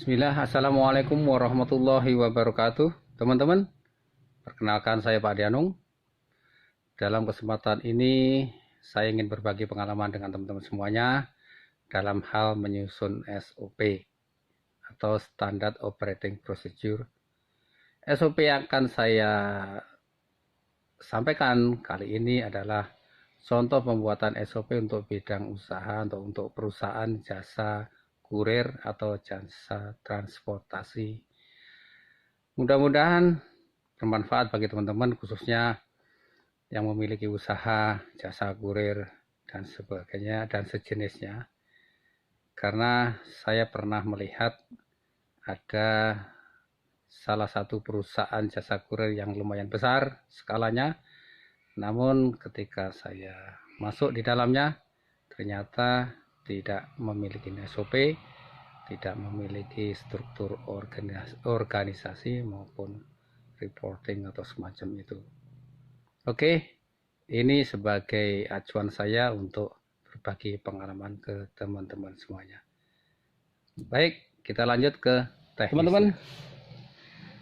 Bismillah, Assalamualaikum warahmatullahi wabarakatuh. Teman-teman, perkenalkan saya Pak Dianung. Dalam kesempatan ini, saya ingin berbagi pengalaman dengan teman-teman semuanya dalam hal menyusun SOP atau Standard Operating Procedure. SOP yang akan saya sampaikan kali ini adalah contoh pembuatan SOP untuk bidang usaha, untuk perusahaan jasa kurir atau jasa transportasi. Mudah-mudahan bermanfaat bagi teman-teman, khususnya yang memiliki usaha jasa kurir dan sebagainya dan sejenisnya. Karena saya pernah melihat ada salah satu perusahaan jasa kurir yang lumayan besar skalanya, namun ketika saya masuk di dalamnya ternyata tidak memiliki SOP, tidak memiliki struktur organisasi maupun reporting atau semacam itu. Oke, ini sebagai acuan saya untuk berbagi pengalaman ke teman-teman semuanya. Baik, kita lanjut ke teknis. Teman-teman,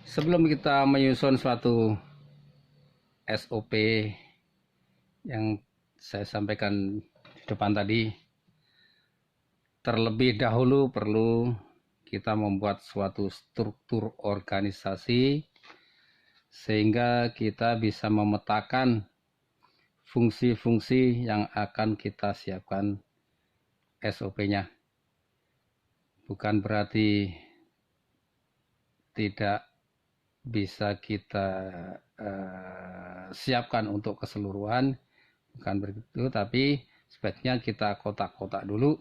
sebelum kita menyusun suatu SOP yang saya sampaikan di depan tadi, terlebih dahulu perlu kita membuat suatu struktur organisasi sehingga kita bisa memetakan fungsi-fungsi yang akan kita siapkan SOP-nya. Bukan berarti tidak bisa kita siapkan untuk keseluruhan, bukan begitu, tapi sebaiknya kita kotak-kotak dulu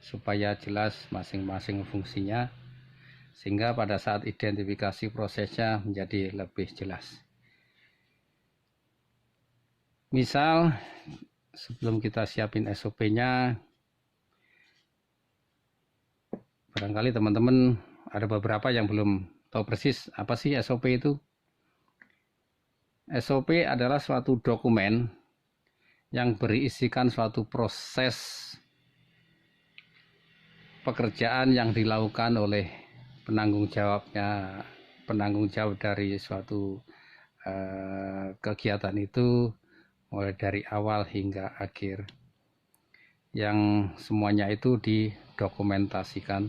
supaya jelas masing-masing fungsinya, sehingga pada saat identifikasi prosesnya menjadi lebih jelas. Misal, sebelum kita siapin SOP-nya, barangkali teman-teman ada beberapa yang belum tahu persis apa sih SOP itu. SOP adalah suatu dokumen yang berisikan suatu proses pekerjaan yang dilakukan oleh penanggung jawab dari suatu kegiatan itu, mulai dari awal hingga akhir, yang semuanya itu didokumentasikan.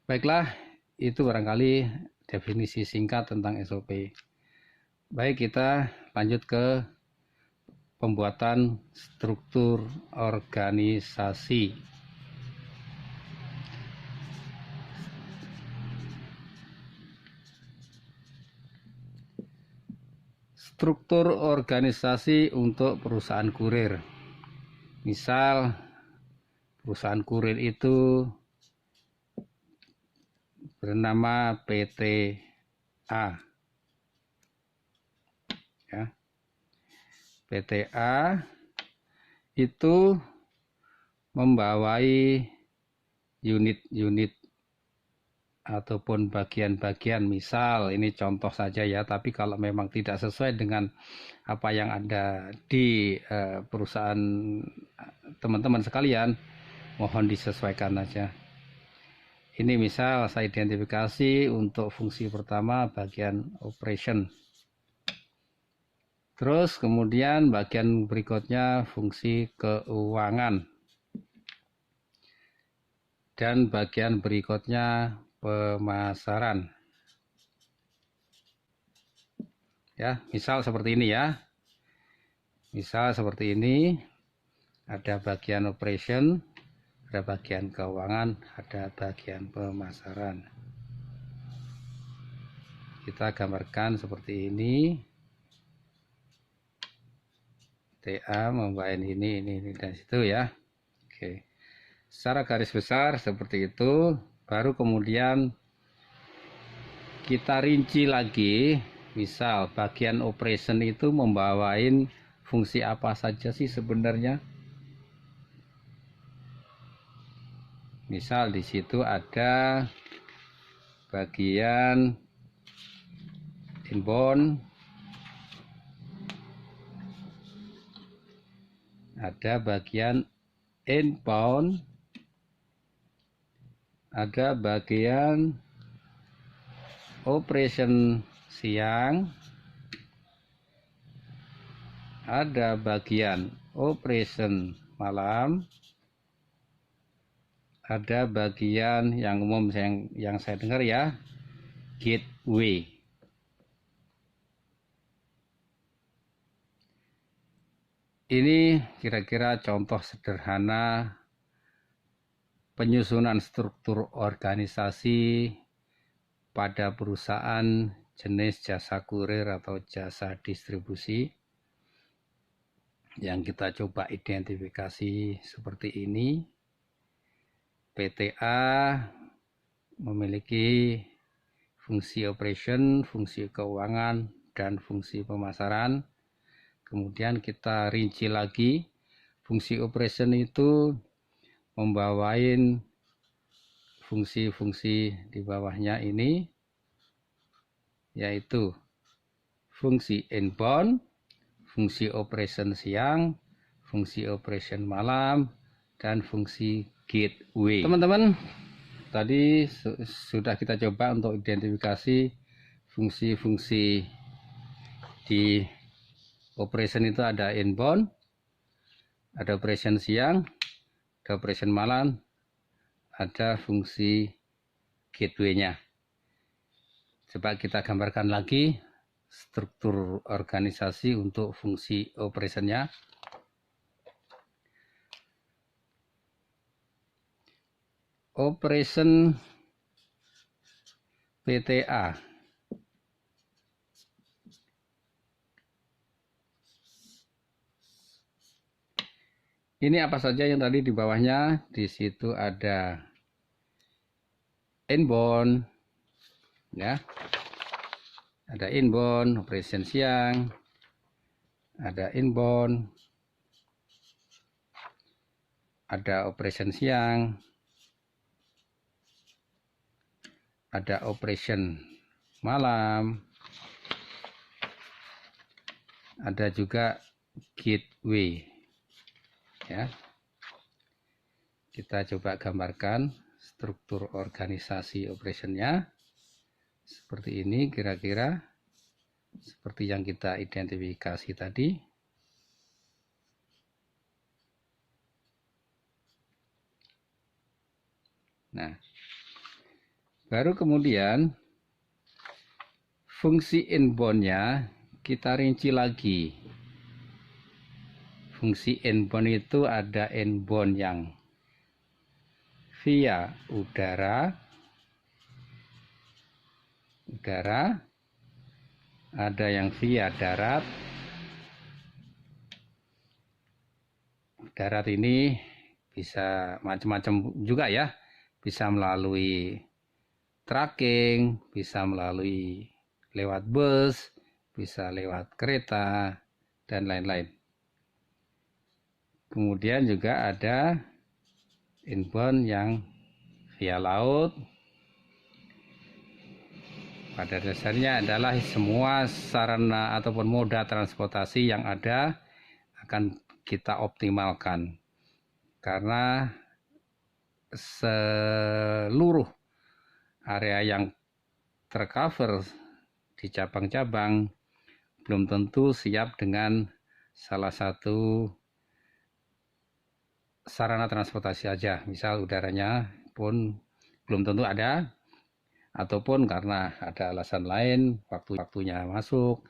Baiklah, itu barangkali definisi singkat tentang SOP. Baik, kita lanjut ke pembuatan struktur organisasi. Struktur organisasi untuk perusahaan kurir. Misal, perusahaan kurir itu bernama PTA. Ya. PTA itu membawai unit-unit ataupun bagian-bagian. Misal, ini contoh saja ya, tapi kalau memang tidak sesuai dengan apa yang ada di perusahaan teman-teman sekalian, mohon disesuaikan aja. Ini misal saya identifikasi untuk fungsi pertama bagian operation. Terus kemudian bagian berikutnya fungsi keuangan. Dan bagian berikutnya pemasaran. Ya, misal seperti ini ya. Misal seperti ini, ada bagian operation, ada bagian keuangan, ada bagian pemasaran. Kita gambarkan seperti ini. TA membawain ini, dan situ ya. Oke. Secara garis besar seperti itu, baru kemudian kita rinci lagi. Misal bagian operation itu membawain fungsi apa saja sih sebenarnya. Misal di situ ada bagian inbound, ada bagian inbound, ada bagian operation siang, ada bagian operation malam, ada bagian yang umum yang saya dengar ya, gateway. Ini kira-kira contoh sederhana penyusunan struktur organisasi pada perusahaan jenis jasa kurir atau jasa distribusi yang kita coba identifikasi seperti ini. PTA memiliki fungsi operation, fungsi keuangan, dan fungsi pemasaran. Kemudian kita rinci lagi, fungsi operation itu membawain fungsi-fungsi di bawahnya ini, yaitu fungsi inbound, fungsi operation siang, fungsi operation malam, dan fungsi gateway. Teman-teman, tadi sudah kita coba untuk identifikasi fungsi-fungsi di operation itu. Ada inbound, ada operation siang, ada operation malam, ada fungsi gateway-nya. Coba kita gambarkan lagi struktur organisasi untuk fungsi operation-nya. Operation PTA. Ini apa saja yang tadi di bawahnya? Di situ ada inbound, ya. Ada inbound, operation siang, ada inbound, ada operation siang, ada operation malam, ada juga gateway, ya. Kita coba gambarkan struktur organisasi operationnya seperti ini, kira-kira seperti yang kita identifikasi tadi. Nah, baru kemudian fungsi inbound-nya kita rinci lagi. Fungsi inbound itu ada inbound yang via udara, ada yang via darat. Darat ini bisa macam-macam juga ya, bisa melalui tracking, bisa melalui lewat bus, bisa lewat kereta, dan lain-lain. Kemudian juga ada inbound yang via laut. Pada dasarnya adalah semua sarana ataupun moda transportasi yang ada akan kita optimalkan, karena seluruh area yang tercover di cabang-cabang belum tentu siap dengan salah satu sarana transportasi saja. Misal udaranya pun belum tentu ada, ataupun karena ada alasan lain waktunya masuk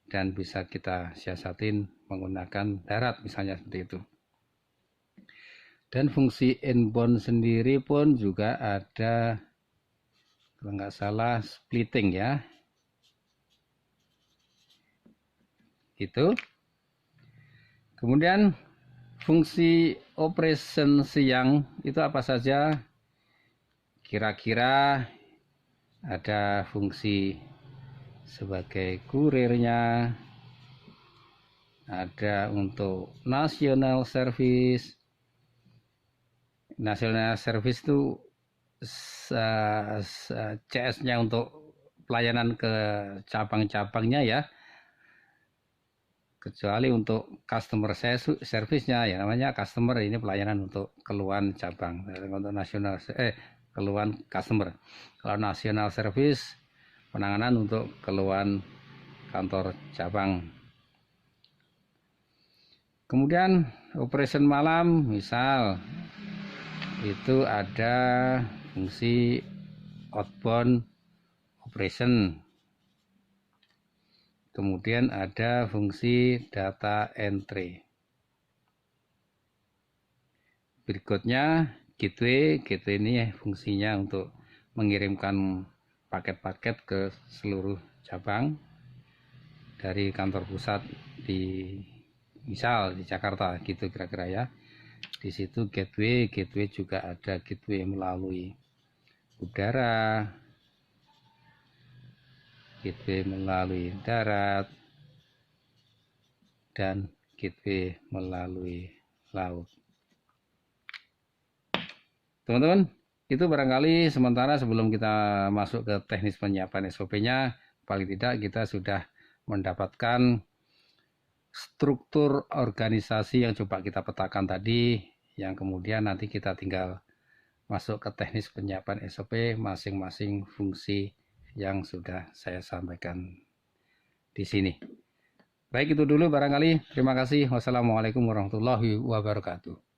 dan bisa kita siasatin menggunakan darat misalnya, seperti itu. Dan fungsi inbound sendiri pun juga ada, kalau nggak salah, splitting ya, itu. Kemudian fungsi operation siang itu apa saja? Kira-kira ada fungsi sebagai kurirnya, ada untuk national service. National service itu CS-nya untuk pelayanan ke cabang-cabangnya ya. Kecuali untuk customer service-nya ya, namanya customer, ini pelayanan untuk keluhan cabang. Untuk nasional keluhan customer. Kalau national service, penanganan untuk keluhan kantor cabang. Kemudian operation malam, misal itu ada fungsi outbound operation, kemudian ada fungsi data entry. Berikutnya gateway ini fungsinya untuk mengirimkan paket-paket ke seluruh cabang dari kantor pusat di misal di Jakarta gitu kira-kira ya. Di situ gateway juga ada gateway melalui udara, gateway melalui darat, dan gateway melalui laut. Teman-teman, itu barangkali sementara sebelum kita masuk ke teknis penyiapan SOP-nya, paling tidak kita sudah mendapatkan struktur organisasi yang coba kita petakan tadi, yang kemudian nanti kita tinggal masuk ke teknis penyiapan SOP masing-masing fungsi yang sudah saya sampaikan di sini. Baik, itu dulu barangkali. Terima kasih. Wassalamualaikum warahmatullahi wabarakatuh.